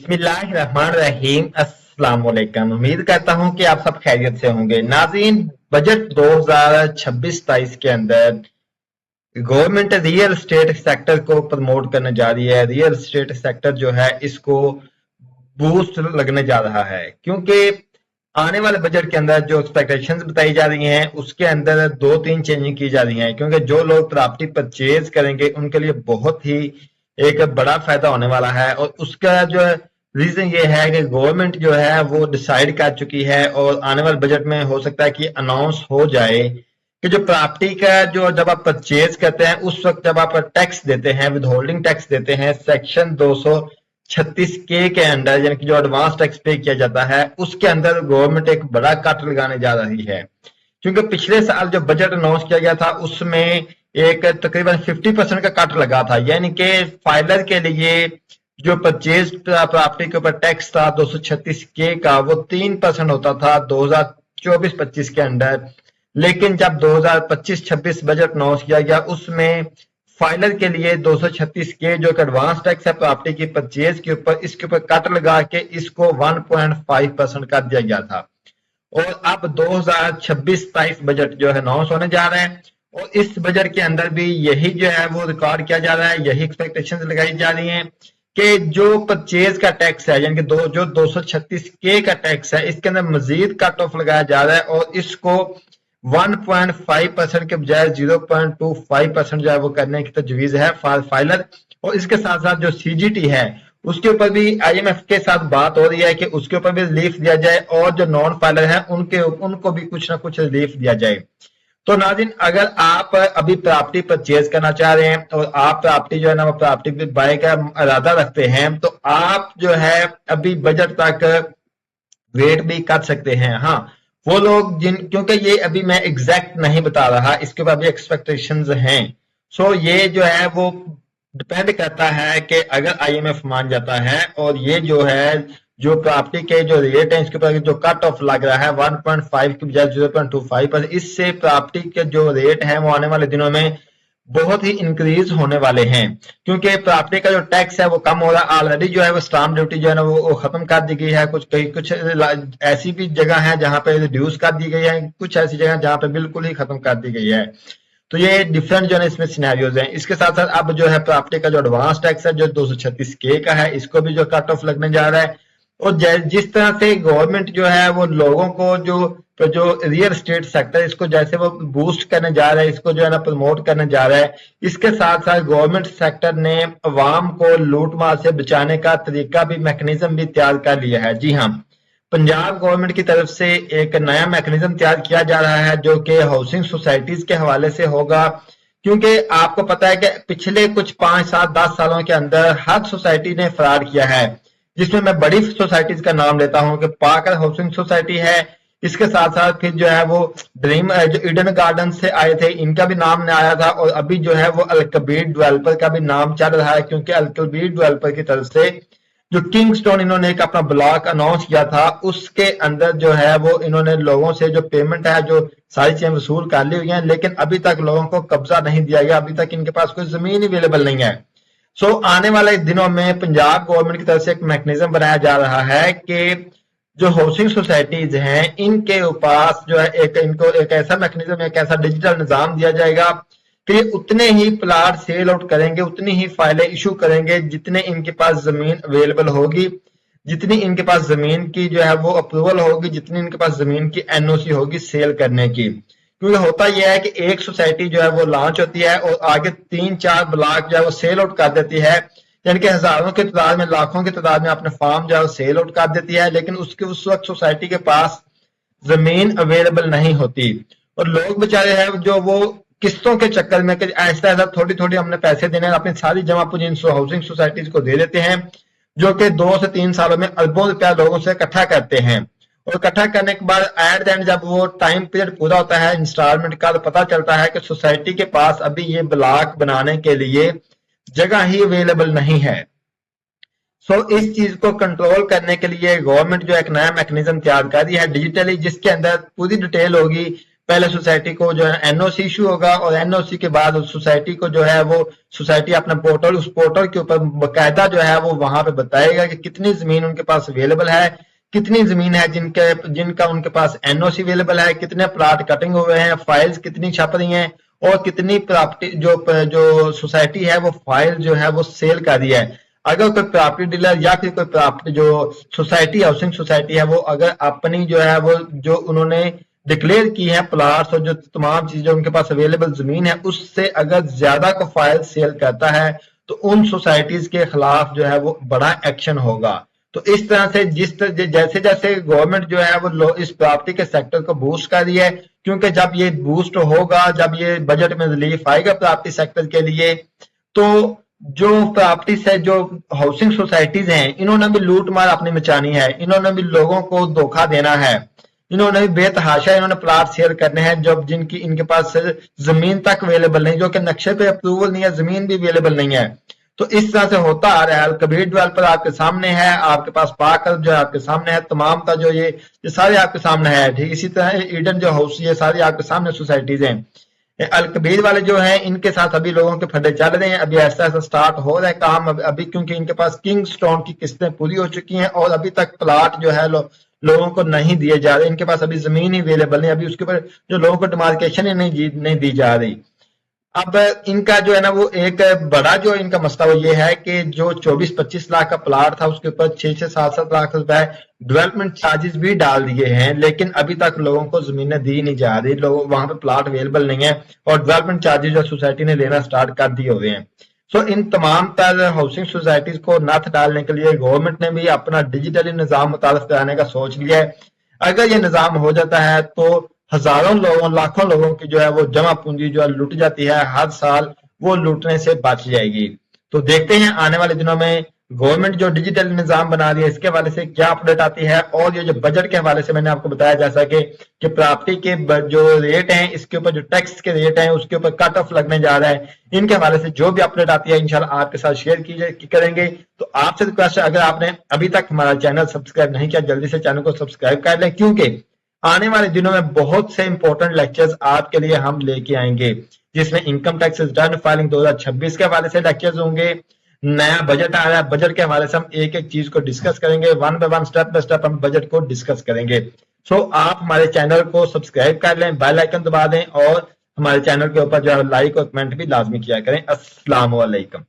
बिस्मिल्लाहिर्रहमानिर्रहीम। अस्सलाम वालेकुम। उम्मीद करता हूं कि आप सब खैरियत से होंगे। नाज़रीन, बजट 2026-27 के अंदर गवर्नमेंट रियल एस्टेट सेक्टर को प्रमोट करने जा रही है। रियल एस्टेट सेक्टर जो है इसको बूस्ट लगने जा रहा है, क्योंकि आने वाले बजट के अंदर जो एक्सपेक्टेशंस बताई जा रही हैं उसके अंदर 2-3 चेंजिंग की जा रही हैं, क्योंकि जो लोग प्रॉपर्टी परचेज करेंगे उनके लिए बहुत ही एक बड़ा फायदा होने वाला है। और उसका जो रीजन ये है कि गवर्नमेंट जो है वो डिसाइड कर चुकी है और आने वाले बजट में हो सकता है कि अनाउंस हो जाए कि जो प्रॉपर्टी का जो जब आप परचेज करते हैं उस वक्त जब आप टैक्स देते हैं, विद होल्डिंग टैक्स देते हैं, सेक्शन 236 के अंदर, यानी कि जो एडवांस टैक्स पे किया जाता है, उसके अंदर गवर्नमेंट एक बड़ा कट लगाने जा रही है। क्योंकि पिछले साल जो बजट अनाउंस किया गया था उसमें एक तकरीबन 50% का कट लगा था, यानी कि फाइलर के लिए जो परचेज प्रॉपर्टी के ऊपर टैक्स था 236 का, वो 3% होता था 2024-25 के अंदर। लेकिन जब 2025-26 बजट अनाउंस किया गया उसमें फाइलर के लिए 236 जो एडवांस टैक्स है प्रॉपर्टी की परचेज के ऊपर, इसके ऊपर कट लगा के इसको 1.5% कर दिया गया था। और अब 2026-27 बजट जो है अनाउंस होने जा रहे हैं और इस बजट के अंदर भी यही जो है वो रिकॉर्ड किया जा रहा है, यही एक्सपेक्टेशंस लगाई जा रही हैं कि जो परचेज का टैक्स है, यानी कि जो 236 का टैक्स है, इसके अंदर मजीद कट ऑफ लगाया जा रहा है और इसको 1.5% के बजाय 0.25% जो है वो करने की तजवीज है फाइलर। और इसके साथ साथ जो सीजीटी है उसके ऊपर भी आईएमएफ के साथ बात हो रही है कि उसके ऊपर भी रिलीफ दिया जाए और जो नॉन फाइलर है उनको भी कुछ ना कुछ रिलीफ दिया जाए। तो नाज़रीन, अगर आप अभी प्रॉपर्टी परचेज करना चाह रहे हैं और आप प्रॉपर्टी जो है ना वो प्रॉपर्टी बाय का इरादा रखते हैं, तो आप जो है अभी बजट तक वेट भी कर सकते हैं। हाँ, वो लोग क्योंकि ये अभी मैं एग्जैक्ट नहीं बता रहा, इसके ऊपर अभी एक्सपेक्टेशंस हैं। सो ये जो है वो डिपेंड करता है कि अगर आईएमएफ मान जाता है और ये जो है जो प्रॉपर्टी के जो रेट है इसके ऊपर जो कट ऑफ लग रहा है 1.5 की बजाय 0.25%, इससे प्रॉपर्टी के जो रेट है वो आने वाले दिनों में बहुत ही इंक्रीज होने वाले हैं। क्योंकि प्रॉपर्टी का जो टैक्स है वो कम हो रहा है। ऑलरेडी जो है वो स्टाम्प ड्यूटी जो है ना वो खत्म कर दी गई है। कुछ ऐसी भी जगह है जहां पे रिड्यूस कर दी गई है, कुछ ऐसी जगह जहां पे बिल्कुल ही खत्म कर दी गई है। तो ये डिफरेंट जो है इसमें सिनेरियोज हैं। इसके साथ साथ अब जो है प्रॉपर्टी का जो एडवांस टैक्स है जो 236 का है, इसको भी जो कट ऑफ लगने जा रहा है। और जिस तरह से गवर्नमेंट जो है वो लोगों को जो रियल एस्टेट सेक्टर इसको जैसे वो बूस्ट करने जा रहा है, इसको जो है ना प्रमोट करने जा रहा है, इसके साथ साथ गवर्नमेंट सेक्टर ने अवाम को लूट मार से बचाने का तरीका भी, मैकेनिज्म भी तैयार कर लिया है। जी हाँ, पंजाब गवर्नमेंट की तरफ से एक नया मैकेनिज्म तैयार किया जा रहा है जो कि हाउसिंग सोसाइटीज के हवाले से होगा। क्योंकि आपको पता है कि पिछले कुछ 5, 7, 10 सालों के अंदर हर सोसाइटी ने फ्रॉड किया है, जिसमें मैं बड़ी सोसाइटीज का नाम लेता हूं कि पाकर हाउसिंग सोसाइटी है। इसके साथ साथ फिर जो है वो ड्रीम जो ईडन गार्डन से आए थे, इनका भी नाम आया था। और अभी जो है वो अलकबीर डेवलपर का भी नाम चल रहा है, क्योंकि अलकबीर डेवलपर की तरफ से जो किंगस्टोन इन्होंने एक अपना ब्लॉक अनाउंस किया था, उसके अंदर जो है वो इन्होंने लोगों से जो पेमेंट है जो सारी चीजें वसूल कर ली हुई हैं, लेकिन अभी तक लोगों को कब्जा नहीं दिया गया। अभी तक इनके पास कोई जमीन अवेलेबल नहीं है। सो आने वाले दिनों में पंजाब गवर्नमेंट की तरफ से एक मैकेनिज्म बनाया जा रहा है कि जो हाउसिंग सोसाइटीज हैं इनके पास जो है इनको एक ऐसा मैकेनिज्म, एक ऐसा डिजिटल निजाम दिया जाएगा कि उतने ही प्लाट सेल आउट करेंगे, उतनी ही फाइलें इशू करेंगे जितने इनके पास जमीन अवेलेबल होगी, जितनी इनके पास जमीन की जो है वो अप्रूवल होगी, जितनी इनके पास जमीन की एनओसी होगी सेल करने की। क्योंकि होता यह है कि एक सोसाइटी जो है वो लॉन्च होती है और आगे 3-4 ब्लॉक जो है वो सेल आउट कर देती है, यानी कि हजारों की तादाद में, लाखों की तादाद में अपने फार्म जो है वो सेल आउट कर देती है, लेकिन उस वक्त सोसाइटी के पास जमीन अवेलेबल नहीं होती और लोग बेचारे हैं जो वो किस्तों के चक्कर में कि ऐसा ऐसा थोड़ी थोड़ी हमने पैसे देने अपनी सारी जमा पूंजी हाउसिंग सोसाइटीज को दे देते हैं, जो कि 2 से 3 सालों में अरबों रुपया लोगों से इकट्ठा करते हैं। और इकट्ठा करने के बाद एट द एंड जब वो टाइम पीरियड पूरा होता है इंस्टॉलमेंट का, तो पता चलता है कि सोसाइटी के पास अभी ये ब्लॉक बनाने के लिए जगह ही अवेलेबल नहीं है। सो इस चीज को कंट्रोल करने के लिए गवर्नमेंट जो एक नया मैकेनिज्म तैयार कर रही है डिजिटली, जिसके अंदर पूरी डिटेल होगी पहले सोसाइटी को जो है एनओसी इशू होगा और एनओसी के बाद उस सोसाइटी को जो है वो सोसाइटी अपना पोर्टल, उस पोर्टल के ऊपर बकायदा जो है वो वहां पे बताएगा कि कितनी जमीन उनके पास अवेलेबल है, कितनी जमीन है जिनका उनके पास एनओसी अवेलेबल है, कितने प्लाट कटिंग हुए हैं, फाइल्स कितनी छप रही हैं और कितनी प्रॉपर्टी जो सोसाइटी है वो फाइल जो है वो सेल कर रही है। अगर कोई प्रॉपर्टी डीलर या फिर कोई प्रॉपर्टी जो सोसाइटी हाउसिंग सोसाइटी है वो अगर अपनी जो है वो जो उन्होंने डिक्लेयर की है प्लाट्स और जो तमाम चीजें उनके पास अवेलेबल जमीन है उससे अगर ज्यादा को फाइल सेल करता है तो उन सोसाइटीज के खिलाफ जो है वो बड़ा एक्शन होगा। तो इस तरह से जैसे जैसे गवर्नमेंट जो है वो इस प्रॉपर्टी के सेक्टर को बूस्ट कर रही है, क्योंकि जब ये बूस्ट होगा, जब ये बजट में रिलीफ आएगा प्रॉपर्टी सेक्टर के लिए, तो जो प्रॉपर्टीज है, जो हाउसिंग सोसाइटीज हैं, इन्होंने भी लूट मार अपनी मचानी है, इन्होंने भी लोगों को धोखा देना है, इन्होंने भी बेतहाशा इन्होंने प्लाट शेयर करने हैं जब जिनकी इनके पास जमीन तक अवेलेबल नहीं, जो कि नक्शे पे अप्रूवल नहीं है, जमीन भी अवेलेबल नहीं है। तो इस तरह से होता आ रहा है। कबीर डेवलपर आपके सामने है, आपके पास पाकर जो आपके सामने है, तमाम का जो ये सारे आपके सामने है, ठीक इसी तरह ईडन जो हाउस, ये सारी आपके सामने सोसाइटीज हैं। अल कबीर वाले जो हैं इनके साथ अभी लोगों के फड्डे चल रहे हैं, अभी ऐसा ऐसा स्टार्ट हो रहा है काम अभी, क्योंकि इनके पास किंग स्टोन की किस्तें पूरी हो चुकी हैं और अभी तक प्लाट जो है लोगों को नहीं दिए जा रहे, इनके पास अभी जमीन ही अवेलेबल नहीं, अभी उसके ऊपर जो लोगों को डिमार्केशन ही नहीं दी जा रही। अब इनका जो है ना वो एक बड़ा जो इनका मसला वो ये है कि जो 24-25 लाख का प्लाट था उसके ऊपर 6 से 7 लाख रुपए डेवलपमेंट चार्जेस भी डाल दिए हैं, लेकिन अभी तक लोगों को जमीनें दी नहीं जा रही, लोग वहां पे प्लाट अवेलेबल नहीं है और डेवलपमेंट चार्जेस जो सोसाइटी ने लेना स्टार्ट कर दिए हुए हैं। सो इन तमाम तर हाउसिंग सोसाइटीज को नथ डालने के लिए गवर्नमेंट ने भी अपना डिजिटली निजाम मुतारिफ कराने का सोच लिया है। अगर ये निजाम हो जाता है तो हजारों लोगों, लाखों लोगों की जो है वो जमा पूंजी जो है लुट जाती है, हर साल वो लूटने से बच जाएगी। तो देखते हैं आने वाले दिनों में गवर्नमेंट जो डिजिटल निजाम बना रही है इसके हवाले से क्या अपडेट आती है। और ये जो बजट के हवाले से मैंने आपको बताया जैसा कि प्रॉपर्टी के जो रेट हैं, इसके ऊपर जो टैक्स के रेट हैं उसके ऊपर कट ऑफ लगने जा रहा है, इनके हवाले से जो भी अपडेट आती है इंशाल्लाह आपके साथ शेयर करेंगे। तो आपसे रिक्वेस्ट है, अगर आपने अभी तक हमारा चैनल सब्सक्राइब नहीं किया जल्दी से चैनल को सब्सक्राइब कर लें, क्योंकि आने वाले दिनों में बहुत से इंपॉर्टेंट लेक्चर्स आपके लिए हम लेके आएंगे, जिसमें इनकम टैक्स रिटर्न फाइलिंग 2026 के हवाले से लेक्चर्स होंगे, नया बजट आ रहा है, बजट के हवाले से हम एक एक चीज को डिस्कस करेंगे, one by one step by step हम बजट को डिस्कस करेंगे। सो आप हमारे चैनल को सब्सक्राइब कर लें, बेल आइकन दबा दें और हमारे चैनल के ऊपर जो है लाइक और कमेंट भी लाजमी किया करें। अस्सलाम वालेकुम।